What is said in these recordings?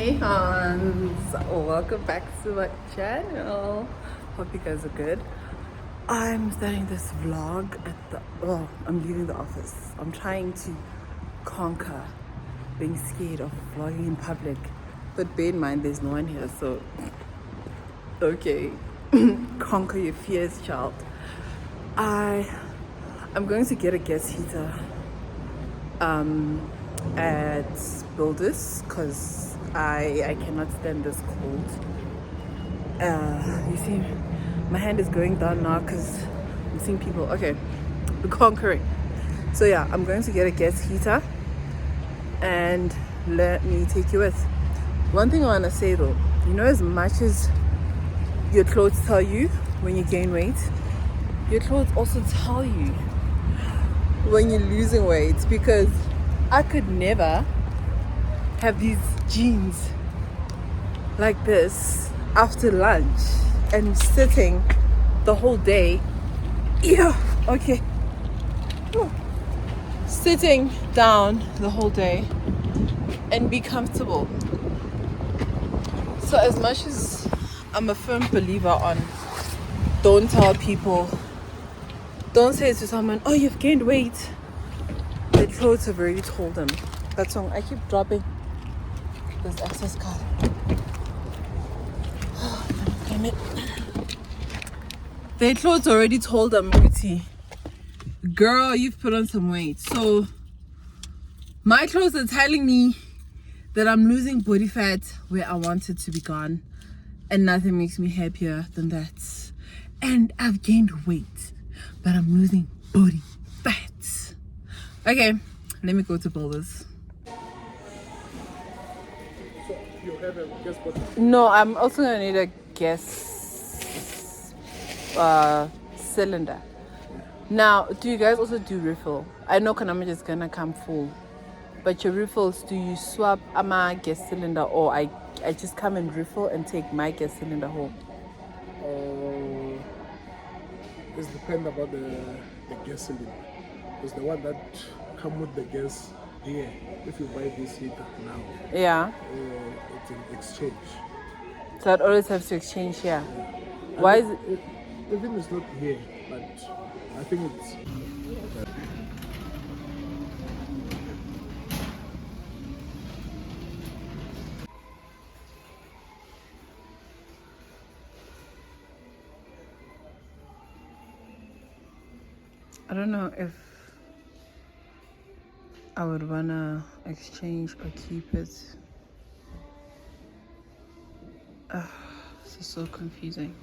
Hey Hans, welcome back to my channel. Hope you guys are good. I'm starting this vlog I'm leaving the office. I'm trying to conquer being scared of vlogging in public. But bear in mind there's no one here, so okay. Conquer your fears, child. I'm going to get a gas heater at Builders because I cannot stand this cold. You see, my hand is going down now because I'm seeing people. Okay, we're conquering. So yeah, I'm going to get a gas heater and let me take you with. One thing I want to say though, you know, as much as your clothes tell you when you gain weight, your clothes also tell you when you're losing weight, because I could never have these jeans like this after lunch and sitting the whole day. Yeah, okay. Sitting down the whole day and be comfortable. So as much as I'm a firm believer on don't tell people, don't say to someone, oh, you've gained weight. The clothes have already told them. That song, I keep dropping this access card. Damn it. Their clothes already told them, girl, you've put on some weight. So my clothes are telling me that I'm losing body fat where I want it to be gone. And nothing makes me happier than that. And I've gained weight, but I'm losing body fat. Okay, let me go to Builders. So you have a gas bottle? No, I'm also gonna need a gas cylinder. Now, do you guys also do refill? I know Kanama is gonna come full, but your refills, do you swap my gas cylinder, or I just come and refill and take my gas cylinder home? It depends about the gas cylinder. It's the one that come with the gas here. If you buy this heater now, Yeah. it's an exchange. So I'd always have to exchange here. Yeah. Why is it? Even it's not here, but I think it's. I don't know if I would wanna exchange or keep it. This is so confusing.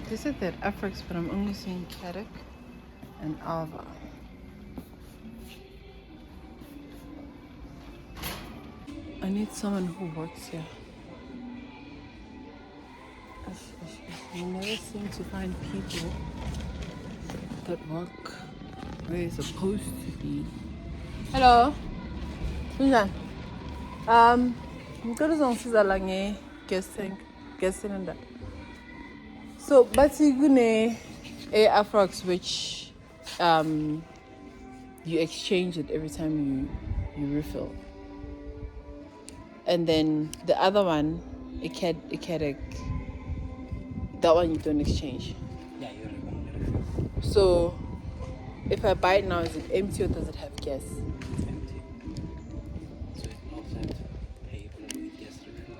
They said that Afrex, but I'm only seeing Caddick and Alva. I need someone who works here. You never seem to find people that work where you're supposed to be. Hello. Kunjani? Ngicela uzongisiza la gas tank, gas cylinder. So, bathi kune Afrox which you exchange it every time you refill. And then the other one, a Caddick, that one you don't exchange. Yeah, you refill. So if I buy it now, is it empty or does it have gas? It's empty. So it's also have to pay for the gas refill.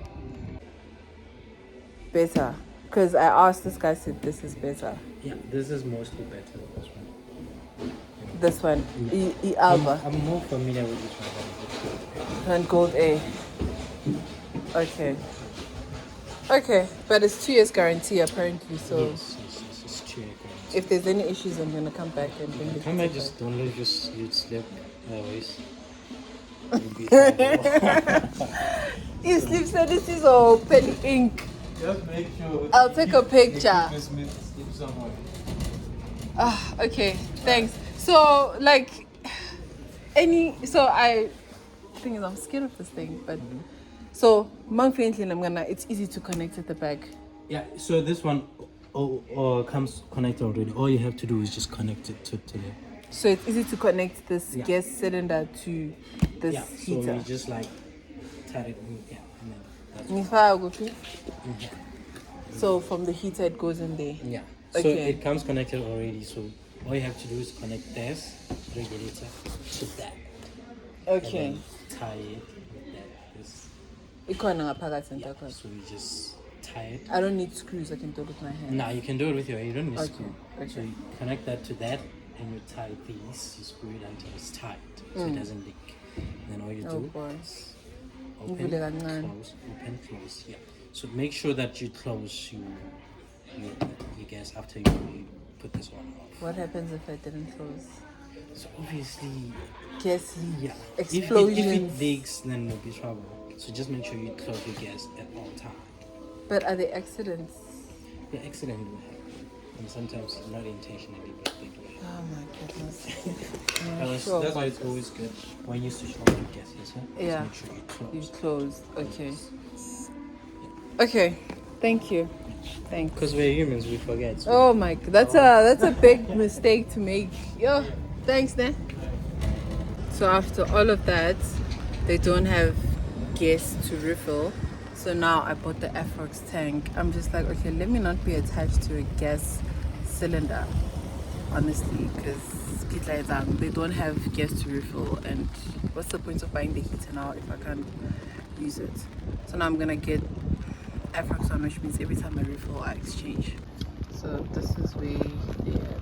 Better. Because I asked this guy, said this is better. Yeah, this is mostly better than this one. This one, Alba. I'm more familiar with this one And Gold A. Okay. Okay, but it's 2 years guarantee apparently, so yes, it's cheap. if there's any issues, I'm gonna come back and bring the Come back, heater just don't let your sleep waste. You sleep services or penny ink? Just make sure. I'll take a picture. Sleep somewhere. Okay, thanks. So I thing is I'm scared of this thing, but so it's easy to connect at the back. Yeah, so this one or comes connected already. All you have to do is just connect it to the. So it's easy to connect this Yeah. gas cylinder to this Yeah. So heater. you just like tie it in, yeah, and then that's Nifaa ukuthi? in here. So from the heater it goes in there. Yeah. So Okay. it comes connected already. So all you have to do is connect this regulator to that. Okay. And then tie it with that. This. Ikhona ngaphakathi Yeah. nto. So you just tie it. I don't need screws, I can do it with my hand. No, you can do it with your. You don't need Okay, screw. okay. So you connect that to that, and you tie these. You screw it until it's tight, so it doesn't leak. And then all you Oh do boy. is Uvule open, kancane. close, open, close. Yeah. So make sure that you close your gas after you put this one off. What happens if I didn't close? So obviously, Gas yeah. explosions. If it leaks, then there'll be trouble. So just make sure you close your gas at all times. But are there accidents? The accident will happen, and sometimes not intentionally, but they do happen. Oh my goodness. That's why it's always good when you switch on your gas heater. Yeah. Just make sure you You close. closed. Okay. Okay. Thank you. Thanks. Because we're humans, we forget. So Oh my god, that's a big mistake to make. Yo, thanks, ne? So after all of that, they don't have gas to refill. So now I bought the Afrox tank. I'm just like, okay, let me not be attached to a gas cylinder, honestly, because they don't have gas to refill. And what's the point of buying the heater now if I can't use it? So now I'm gonna get Afrox on, which means every time I refill, I exchange. So this is where they're at.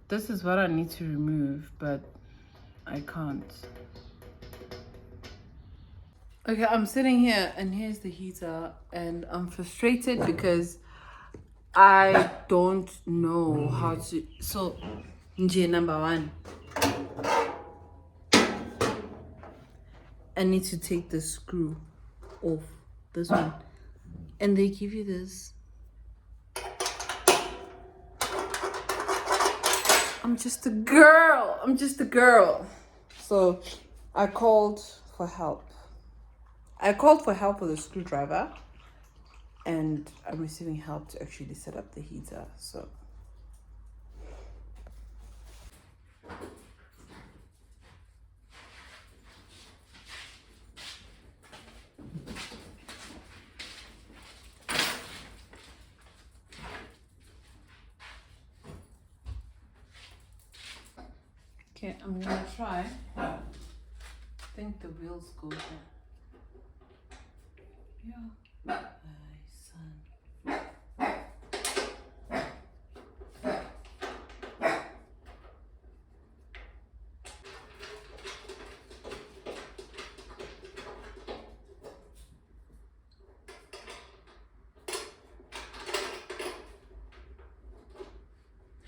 This is what I need to remove, but I can't. Okay, I'm sitting here and here's the heater and I'm frustrated because I don't know how to. So, number one, I need to take the screw off, this one, and they give you this. I'm just a girl. So I called for help. I called for help with a screwdriver, and I'm receiving help to actually set up the heater. So okay, I'm gonna try. I think the wheels go there. Yeah. My son.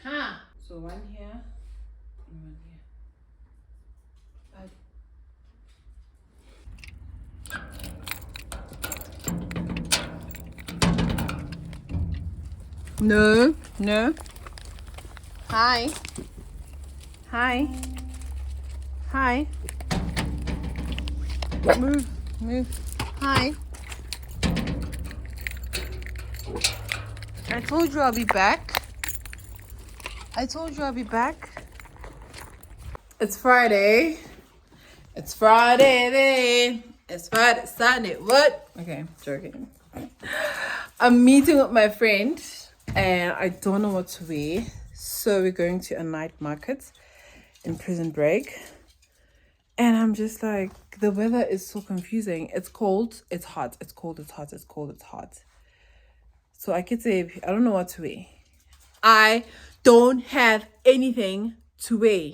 Huh. So one here and one here. No. Hi. Move. Hi. I told you I'll be back. It's Friday. It's Friday. Sunday. What? Okay, joking. I'm meeting with my friend and I don't know what to wear. So we're going to a night market in Prison Break. And I'm just like, the weather is so confusing. It's cold, it's hot. It's cold, it's hot. It's cold, it's hot. So I could say, I don't know what to wear. I don't have anything to wear.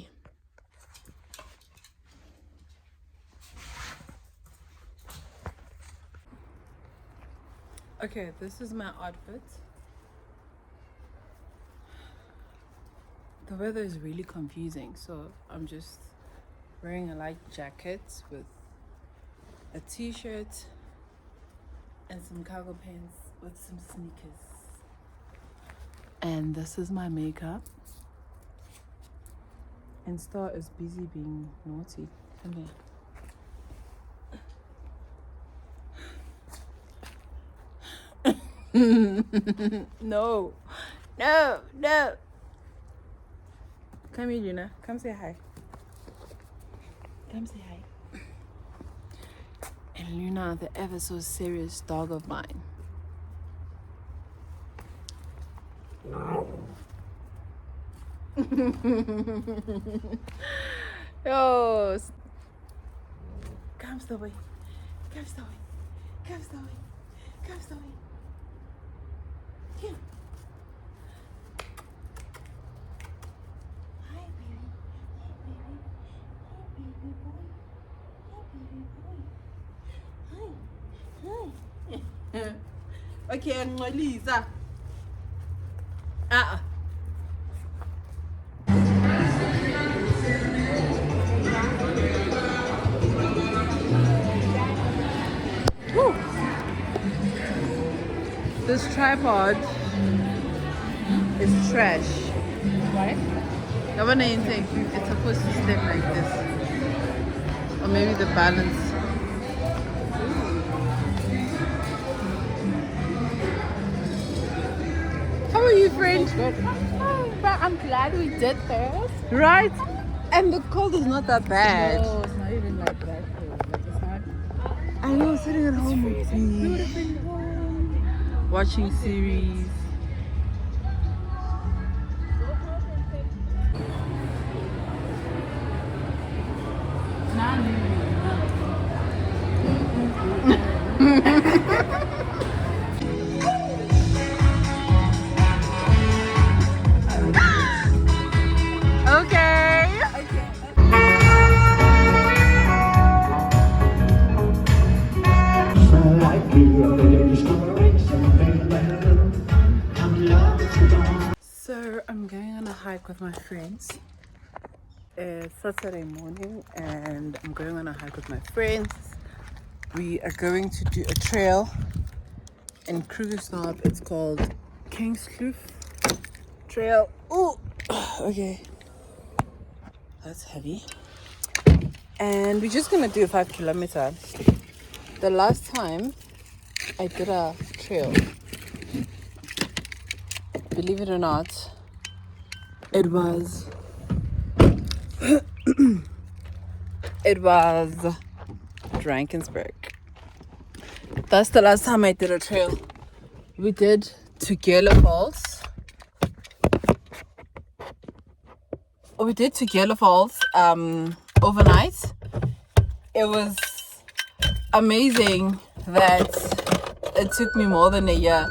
Okay, this is my outfit. The weather is really confusing, so I'm just wearing a light jacket with a t-shirt and some cargo pants with some sneakers. And this is my makeup. And Star is busy being naughty. Come here. No, no, no. Come here, Luna. Come say hi. Come say hi. And Luna, the ever so serious dog of mine. Yo, come the way. Come the way. Come the way. Come the way. Here. Hi, baby. Hey, baby. Hey, baby boy. Hey, baby boy. Hi. Hi. Okay, and Lisa. Woo. This tripod is trash. Why? I want to think it's supposed to stand like this. Or maybe the balance. How are you, friend? But I'm glad we did this. Right? And the cold is not that bad. No, it's not even like that cold. Like it's not. I know, sitting at home with me, Beautiful home. watching series. Okay. So I'm going on a hike with my friends. It's Saturday morning and I'm going on a hike with my friends. We are going to do a trail in Kingskloof. It's called Kingskloof Trail. Oh, okay. That's heavy. And we're just gonna do a 5 kilometer. The last time I did a trail, believe it or not, it was Drakensberg. That's the last time I did a trail. We did Together Falls. We did Together Falls overnight. It was amazing that it took me more than a year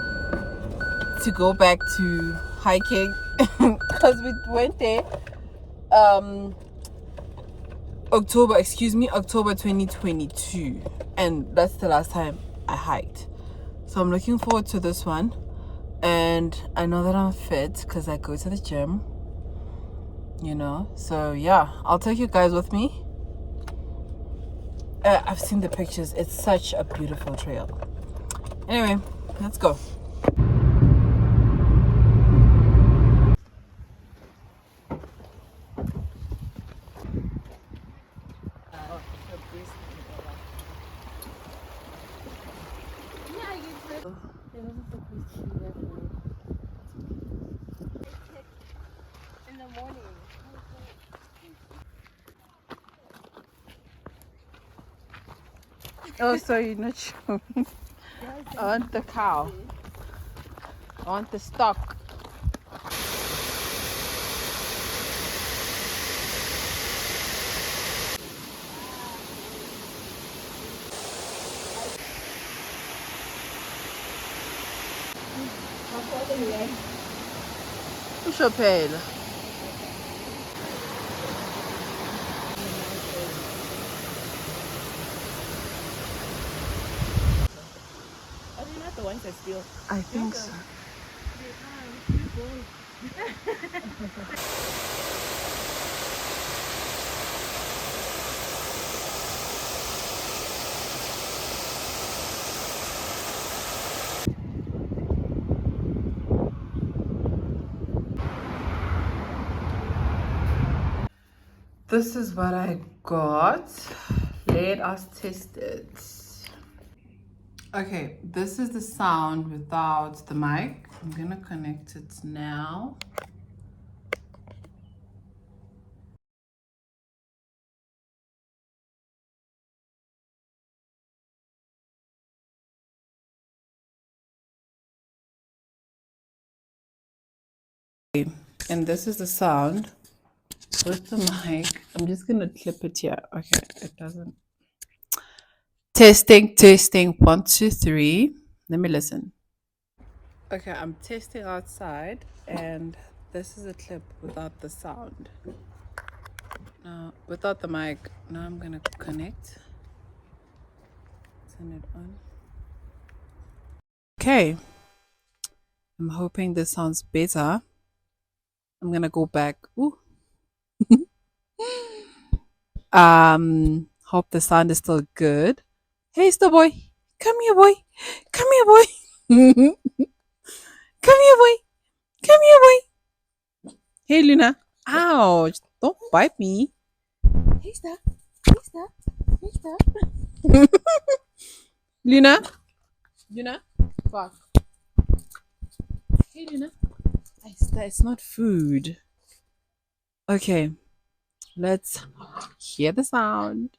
to go back to hiking because we went there October 2022, and that's the last time I hiked. So I'm looking forward to this one, and I know that I'm fit because I go to the gym, you know. So yeah, I'll take you guys with me. I've seen the pictures. It's such a beautiful trail. Anyway, let's go. In the morning. Oh, so you're not sure. I want the cow. I want the stock. Puxa pele. Are they not the ones that steal? I think so. This is what I got. Let us test it. Okay, this is the sound without the mic. I'm gonna connect it now. And this is the sound with the mic. I'm just gonna clip it here. Okay, it doesn't. Testing, testing. 1, 2, 3. Let me listen. Okay, I'm testing outside, and this is a clip without the sound. Now, without the mic. Now I'm gonna connect. Turn it on. Okay. I'm hoping this sounds better. I'm gonna go back. Ooh. Hope the sound is still good. Hey, star boy. Come here, boy. Come here, boy. Come here, boy. Come here, boy. Hey, Luna. Ouch. Don't bite me. Hey, star. Hey, star. Hey, star. Luna. Luna. Fuck. Hey, Luna. It's not food. Okay. Let's hear the sound.